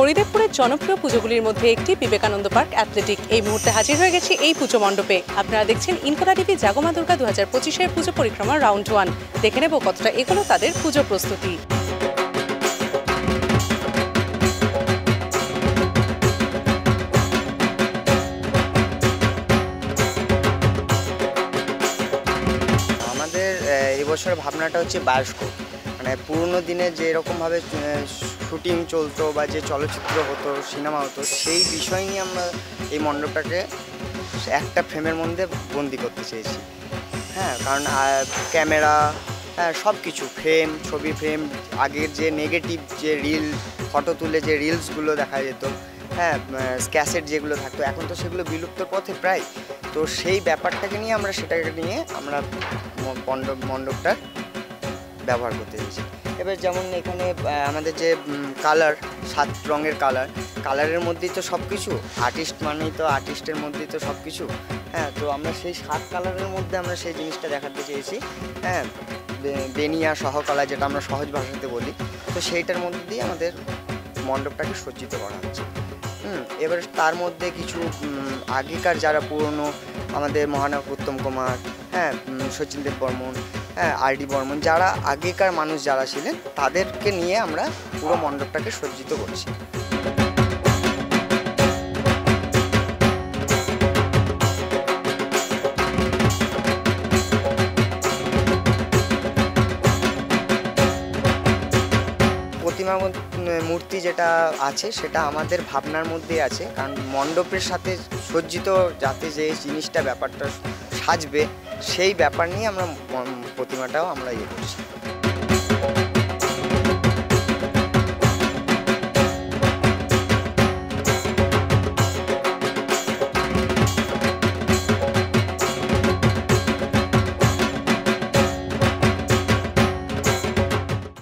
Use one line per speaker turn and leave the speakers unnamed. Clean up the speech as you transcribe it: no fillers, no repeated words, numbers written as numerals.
হরিদেবপুরের জনপ্রিয় পুজোগুলির মধ্যে একটি বিবেকানন্দ পার্ক অ্যাথলেটিক। এই মুহূর্তে হাজির হয়ে গেছি এই পুজো মণ্ডপে। আপনারা দেখছেন ইনকোরা টিভি জাগমা দুর্গা 2025-এর পুজো পরিক্রমা রাউন্ড 1। দেখে নেব কতটা এগোলো তাদের পুজো প্রস্তুতি।
আমাদের এবছর ভাবনাটা হচ্ছে বায়োস্কোপ, মানে পুরনো দিনে যেরকমভাবে শুটিং চলতো বা যে চলচ্চিত্র হতো, সিনেমা হতো, সেই বিষয় নিয়ে আমরা এই মণ্ডপটাকে একটা ফ্রেমের মধ্যে বন্দি করতে চেয়েছি। হ্যাঁ, কারণ ক্যামেরা, হ্যাঁ, সব কিছু ফ্রেম, ছবি ফ্রেম, আগের যে নেগেটিভ যে রিল ফটো তুলে যে রিলসগুলো দেখা যেত, হ্যাঁ, ক্যাসেট যেগুলো থাকতো, এখন তো সেগুলো বিলুপ্তর পথে প্রায়। তো সেই ব্যাপারটাকে নিয়ে সেটাকে নিয়ে আমরা মণ্ডপটার ব্যবহার করতে চাইছি। এবার যেমন এখানে আমাদের যে কালার, 7 রঙের কালারের মধ্যেই তো সব কিছু, আর্টিস্ট মানেই তো আর্টিস্টের মধ্যেই তো সব কিছু। হ্যাঁ, তো আমরা সেই 7 কালারের মধ্যে আমরা সেই জিনিসটা দেখাতে চেয়েছি। হ্যাঁ, বেনিয়া সহকলা, যেটা আমরা সহজ ভাষাতে বলি, তো সেইটার মধ্যে দিয়ে আমাদের মণ্ডপটাকে সজ্জিত করা হচ্ছে। এবার তার মধ্যে কিছু আগেকার যারা পুরনো, আমাদের মহানায়ক উত্তম কুমার, হ্যাঁ, শচীন দেব বর্মন, হ্যাঁ, আর.ডি. বর্মন, যারা আগেকার মানুষ যারা ছিলেন, তাদেরকে নিয়ে আমরা পুরো মণ্ডপটাকে সজ্জিত করছি। প্রতিমা মূর্তি যেটা আছে সেটা আমাদের ভাবনার মধ্যেই আছে, কারণ মণ্ডপের সাথে সজ্জিত যাতে যে জিনিসটা ব্যাপারটা সাজবে, সেই ব্যাপার নিয়ে আমরা প্রতিমাটাও আমরা করছি।